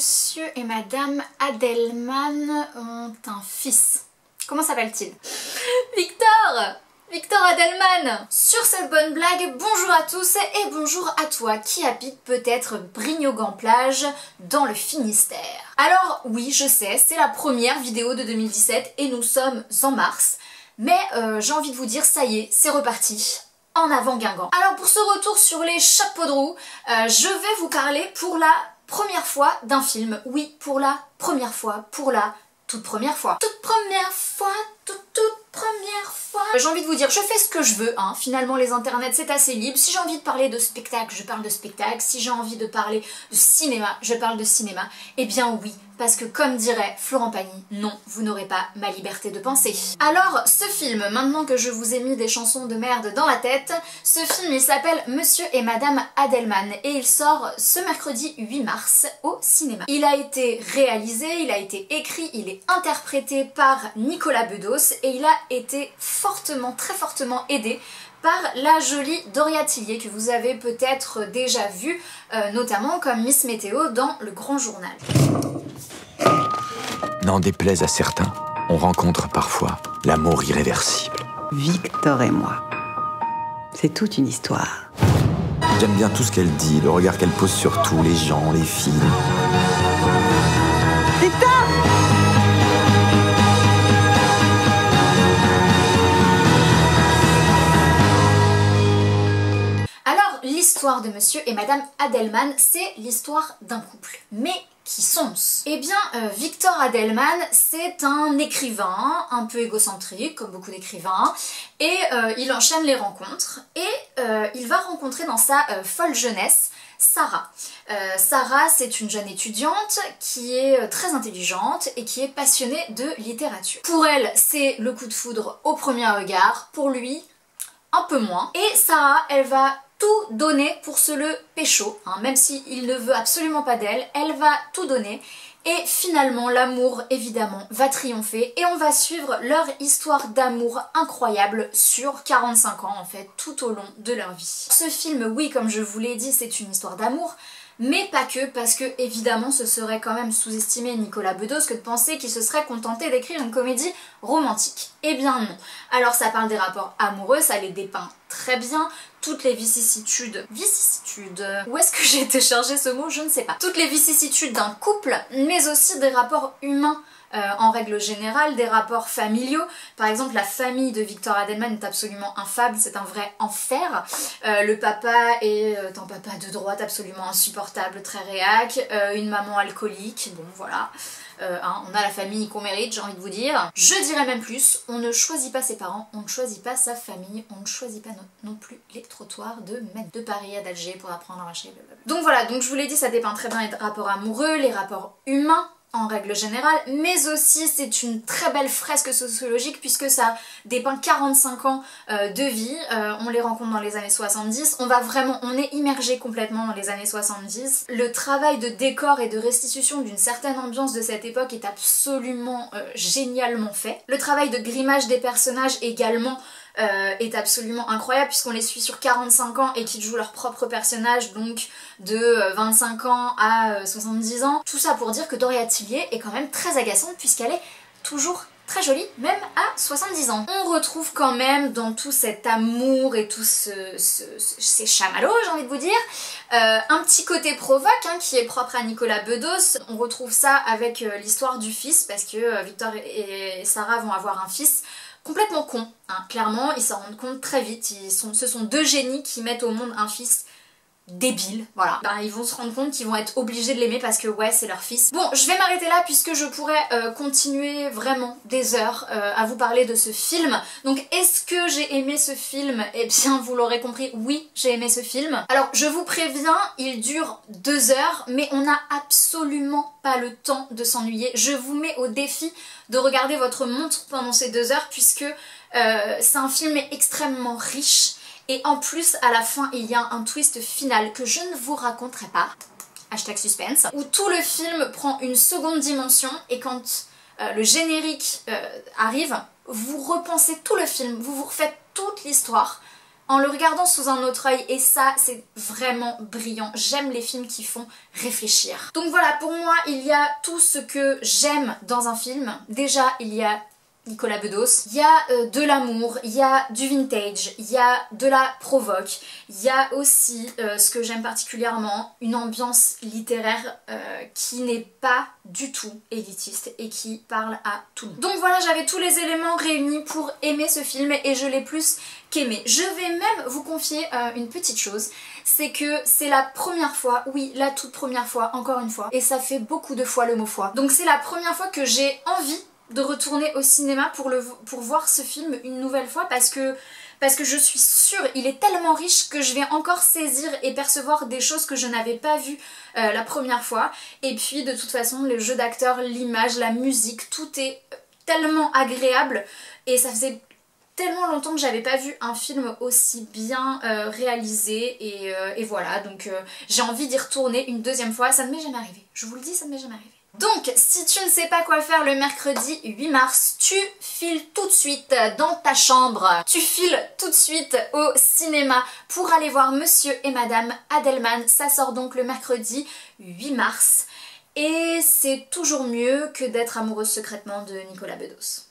Monsieur et Madame Adelman ont un fils. Comment s'appelle-t-il? Victor Adelman. Sur cette bonne blague, bonjour à tous et bonjour à toi qui habite peut-être Brignogan-Plage dans le Finistère. Alors oui, je sais, c'est la première vidéo de 2017 et nous sommes en mars, mais j'ai envie de vous dire, ça y est, c'est reparti. En avant Guingamp. Alors pour ce retour sur les chapeaux de roue, je vais vous parler pour la première fois d'un film. Oui, pour la première fois, pour la toute première fois. Toute première fois, toute première fois. J'ai envie de vous dire, je fais ce que je veux, hein. Finalement les internets c'est assez libre. Si j'ai envie de parler de spectacle, je parle de spectacle. Si j'ai envie de parler de cinéma, je parle de cinéma. Eh bien oui, parce que comme dirait Florent Pagny, non, vous n'aurez pas ma liberté de penser. Alors, ce film, maintenant que je vous ai mis des chansons de merde dans la tête, ce film il s'appelle Monsieur et Madame Adelman et il sort ce mercredi 8 mars au cinéma. Il a été réalisé, il a été écrit, il est interprété par Nicolas Bedos et il a été fortement, très fortement aidé par la jolie Doria Tillier que vous avez peut-être déjà vue, notamment comme Miss Météo dans Le Grand Journal. N'en déplaise à certains, on rencontre parfois l'amour irréversible. Victor et moi, c'est toute une histoire. J'aime bien tout ce qu'elle dit, le regard qu'elle pose sur tout, les gens, les filles. Victor! L'histoire de Monsieur et Madame Adelman, c'est l'histoire d'un couple. Mais qui sont-ce? Eh bien, Victor Adelman, c'est un écrivain un peu égocentrique, comme beaucoup d'écrivains, et il enchaîne les rencontres, et il va rencontrer dans sa folle jeunesse Sarah. Sarah, c'est une jeune étudiante qui est très intelligente et qui est passionnée de littérature. Pour elle, c'est le coup de foudre au premier regard, pour lui, un peu moins. Et Sarah, elle va tout donner pour se le pécho, hein, même s'il ne veut absolument pas d'elle, elle va tout donner. Et finalement, l'amour, évidemment, va triompher et on va suivre leur histoire d'amour incroyable sur 45 ans, en fait, tout au long de leur vie. Ce film, oui, comme je vous l'ai dit, c'est une histoire d'amour, mais pas que, parce que évidemment ce serait quand même sous-estimer Nicolas Bedos que de penser qu'il se serait contenté d'écrire une comédie romantique. Eh bien non. Alors ça parle des rapports amoureux, ça les dépeint très bien, toutes les vicissitudes... Où est-ce que j'ai été chercher ce mot? Je ne sais pas. Toutes les vicissitudes d'un couple, mais aussi des rapports humains. En règle générale, des rapports familiaux. Par exemple, la famille de Victor Adelman est absolument infâme, c'est un vrai enfer. Le papa est un papa de droite absolument insupportable, très réac, une maman alcoolique, bon voilà. On a la famille qu'on mérite, j'ai envie de vous dire. Je dirais même plus, on ne choisit pas ses parents, on ne choisit pas sa famille, on ne choisit pas non plus les trottoirs de Paris à d'Alger pour apprendre à marcher, blablabla. Donc voilà, donc je vous l'ai dit, ça dépeint très bien les rapports amoureux, les rapports humains, en règle générale, mais aussi c'est une très belle fresque sociologique puisque ça dépeint 45 ans de vie, on les rencontre dans les années 70, on est immergé complètement dans les années 70. Le travail de décor et de restitution d'une certaine ambiance de cette époque est absolument génialement fait. Le travail de grimage des personnages également est absolument incroyable puisqu'on les suit sur 45 ans et qu'ils jouent leur propre personnage, donc de 25 ans à 70 ans. Tout ça pour dire que Doria Tillier est quand même très agaçante puisqu'elle est toujours très jolie, même à 70 ans. On retrouve quand même dans tout cet amour et tous ces chamallows, j'ai envie de vous dire, un petit côté provoque hein, qui est propre à Nicolas Bedos. On retrouve ça avec l'histoire du fils parce que Victor et Sarah vont avoir un fils complètement con, hein. Clairement ils s'en rendent compte très vite, ce sont deux génies qui mettent au monde un fils débile, voilà. Ben, ils vont se rendre compte qu'ils vont être obligés de l'aimer parce que ouais c'est leur fils. Bon, je vais m'arrêter là puisque je pourrais continuer vraiment des heures à vous parler de ce film. Donc est-ce que j'ai aimé ce film? Eh bien vous l'aurez compris, oui j'ai aimé ce film. Alors je vous préviens, il dure 2 heures mais on n'a absolument pas le temps de s'ennuyer. Je vous mets au défi de regarder votre montre pendant ces 2 heures puisque c'est un film extrêmement riche. Et en plus, à la fin, il y a un twist final que je ne vous raconterai pas, hashtag suspense, où tout le film prend une seconde dimension et quand le générique arrive, vous repensez tout le film, vous vous refaites toute l'histoire en le regardant sous un autre œil et ça c'est vraiment brillant. J'aime les films qui font réfléchir. Donc voilà, pour moi il y a tout ce que j'aime dans un film. Déjà il y a Nicolas Bedos, il y a de l'amour, il y a du vintage, il y a de la provoque, il y a aussi ce que j'aime particulièrement, une ambiance littéraire qui n'est pas du tout élitiste et qui parle à tout le monde. Donc voilà, j'avais tous les éléments réunis pour aimer ce film et je l'ai plus qu'aimé. Je vais même vous confier une petite chose, c'est que c'est la première fois, oui la toute première fois, encore une fois, et ça fait beaucoup de fois le mot fois, donc c'est la première fois que j'ai envie de retourner au cinéma pour voir ce film une nouvelle fois parce que je suis sûre, il est tellement riche que je vais encore saisir et percevoir des choses que je n'avais pas vues la première fois. Et puis de toute façon, le jeu d'acteur, l'image, la musique, tout est tellement agréable et ça faisait tellement longtemps que j'avais pas vu un film aussi bien réalisé et voilà, donc j'ai envie d'y retourner une deuxième fois. Ça ne m'est jamais arrivé, je vous le dis, ça ne m'est jamais arrivé. Donc, si tu ne sais pas quoi faire le mercredi 8 mars, tu files tout de suite dans ta chambre, tu files tout de suite au cinéma pour aller voir Monsieur et Madame Adelman. Ça sort donc le mercredi 8 mars et c'est toujours mieux que d'être amoureuse secrètement de Nicolas Bedos.